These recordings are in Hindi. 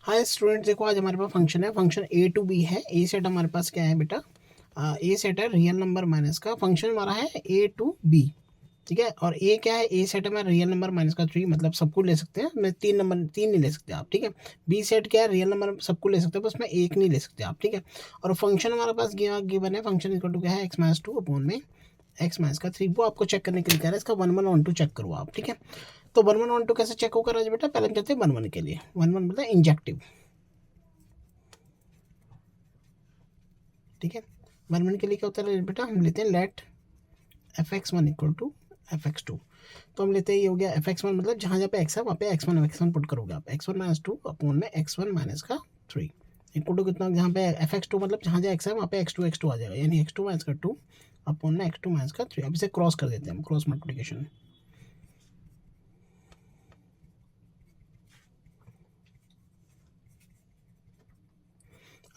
हाय स्टूडेंट्स, देखो आज हमारे पास फंक्शन है, फंक्शन ए टू बी है। ए सेट हमारे पास क्या है बेटा, ए सेट है रियल नंबर माइनस का। फंक्शन हमारा है ए टू बी, ठीक है। और ए क्या है, ए सेट है रियल नंबर माइनस का 3, मतलब सबको ले सकते हैं। मैं 3 नहीं ले सकते आप, ठीक है। बी सेट क्या है, रियल नंबर सबको ले सकते हैं, बस मैं एक नहीं ले सकते आप, ठीक है। और फंक्शन हमारे पास गिवन है, फंक्शन इक्वल टू क्या है, x-2 अपॉन में x-3। वो आपको चेक करने के लिए कह रहा है, इसका 1 1 1 2 चेक करो आप, ठीक है। तो 1 1 1 2 कैसे चेक होगा राज बेटा, पहले हम चलते हैं 1 1 के लिए। 1 1 मतलब इंजेक्टिव, ठीक है। 1 1 के लिए क्या होता है बेटा, हम लेते हैं late fx1 equal to fx2। तो हम लेते हैं, ये हो गया fx1 मतलब जहाँ जहाँ पे x है वहाँ पे x1 पुट करोगे आप। x1 - 2 अपॉन में x1 - का 3 इक्वल टू कितना, जहाँ पे fx2 मतलब जहाँ जहाँ x है वहाँ पे x2 आ जाएगा, यानी x2 - का 2 अपॉन में x2 - का 3। अब इसे क्रॉस कर देते हैं हम, क्रॉस मल्टीप्लिकेशन।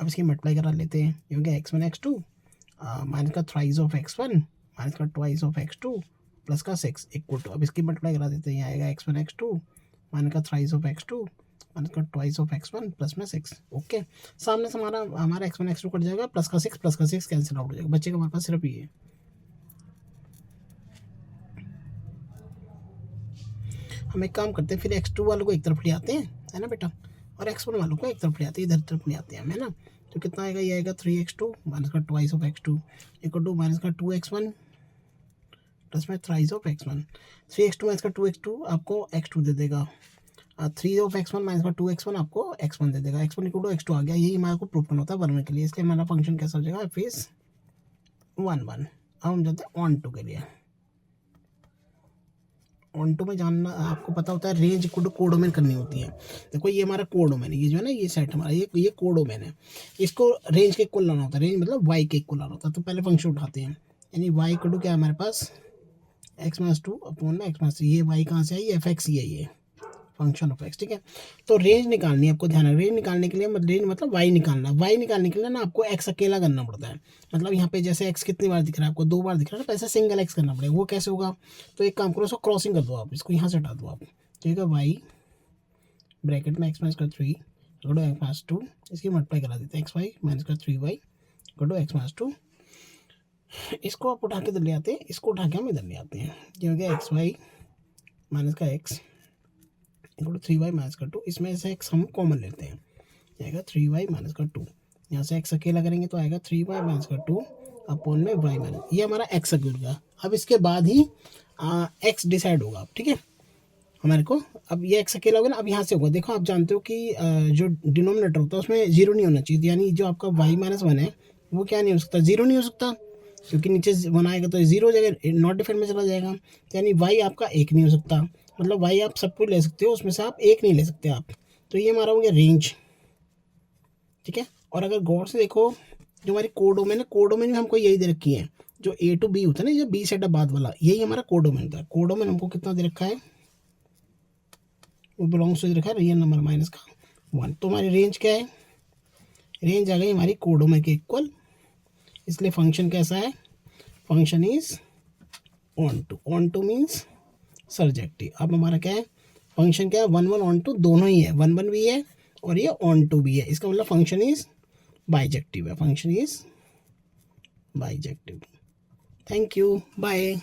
अब इसकी मल्टीप्लाई करा लेते हैं, ये हो गया x1 x2 माइनस का थ्राइस ऑफ x1 माइनस का ट्वाइस ऑफ x2 प्लस का 6 इक्वल टू, अब इसकी मल्टीप्लाई करा देते हैं, ये आएगा x1 x2 माइनस का थ्राइस ऑफ x2 माइनस का ट्वाइस ऑफ x1 प्लस में 6। ओके, सामने से हमारा x1 x2 कट जाएगा, प्लस का 6 कैंसिल आउट हो जाएगा, बच्चे का हमारे पास सिर्फ ये। हम एक काम करते हैं, फिर x2 वालों को एक तरफ ले आते हैं, है ना बेटा, और x1 वालों को एक तरफ ले आते हैं, इधर तरफ ले आते हैं हम, है ना। तो कितना आएगा, ये आएगा 3x2 माइनस का twice of x2 equal to minus का 2x1 प्लस में thrice of x1। 3x2 minus का 2x2 आपको x2 दे देगा, 3 ऑफ x1 माइनस का 2x1 आपको x1 दे देगा। x1 इक्वल टू x2 आ गया, यही हमारे को प्रूफ करना होता है वर्णन के लिए, इसलिए हमारा फंक्शन कैसा हो जाएगा, f is 1 1। अब हम जाते हैं ऑन टू के लिए। ऑन टू में जानना आपको पता होता है, रेंज इक्वल टू कोडोमेन करनी होती है। देखो ये हमारा कोडोमेन है, ये जो है ना, ये सेट हमारा, ये कोडोमेन है। इसको रेंज के इक्वल लाना होता है, रेंज मतलब y के इक्वल लाना होता है। तो पहले फंक्शन उठाते हैं, यानी y इक्वल टू क्या है हमारे पास, x-2 अपॉन में x-3। ये y कहाँ से आई, एफ एक्स ही है ये, फंक्शन ऑफ x, ठीक है। तो रेंज निकालनी है आपको, ध्यान रखना, रेंज निकालने के लिए, रेंज मतलब y निकालना, y निकालने के लिए ना आपको x अकेला करना पड़ता है। मतलब यहाँ पे जैसे x कितनी बार दिख रहा है आपको, 2 बार दिख रहा है ना, पैसे सिंगल x करना पड़ेगा। वो कैसे होगा, तो एक काम करो, उसको क्रॉसिंग कर दो आप, इसको यहाँ से हटा दो आप, ठीक है। y ब्रैकेट में x-3 इक्वल टू x-2, इसकी मल्टीप्लाई करा देते हैं, xy माइनस का 3y इक्वल टू x-2। इसको आप उठा के इधर ले आते हैं, इसको उठा के हम इधर ले आते हैं, ये हो गया xy माइनस का x equal to 3y minus का 2। इसमें से x हम कॉमन लेते हैं, आएगा 3y माइनस का 2। यहाँ से x अकेला करेंगे तो आएगा 3y माइनस का 2 अपॉन में y माइनस, ये हमारा x होगा। अब इसके बाद ही x डिसाइड होगा, ठीक है हमारे को। अब ये x अकेला होगा ना, अब यहाँ से होगा, देखो आप जानते हो कि जो डिनोमिनेटर होता है उसमें जीरो नहीं होना चाहिए, यानी जो आपका y-1 है वो क्या नहीं हो सकता, जीरो नहीं हो सकता, क्योंकि नीचे 1 आएगा तो जीरो जगह नॉट डिफाइंड में चला जाएगा। तो यानी y आपका एक नहीं हो सकता, मतलब y आप सबको ले सकते हो, उसमें से आप एक नहीं ले सकते आप। तो ये हमारा हो गया रेंज, ठीक है। और अगर गौर से देखो, जो हमारी कोडोमेन है, कोडोमेन में हमको यही दे रखी है, जो ए टू बी होता है ना, जो बी सेट बाद वाला, यही हमारा कोडोमेन होता है। कोडोमेन हमको कितना दे रखा है, वो बिलोंग्स टू दे रखा है रियल नंबर माइनस का 1। तो हमारी रेंज क्या है, रेंज आ गई हमारी कोडोमेन के इक्वल, इसलिए फंक्शन कैसा है, function is on two means surjective. अब हमारा क्या है, फंक्शन क्या है, 1 1 ऑन टू दोनों ही है, 1 1 भी है और ये ऑन टू भी है, इसका मतलब फंक्शन इज बाइजेक्टिव है, function is bijective. Thank you, bye.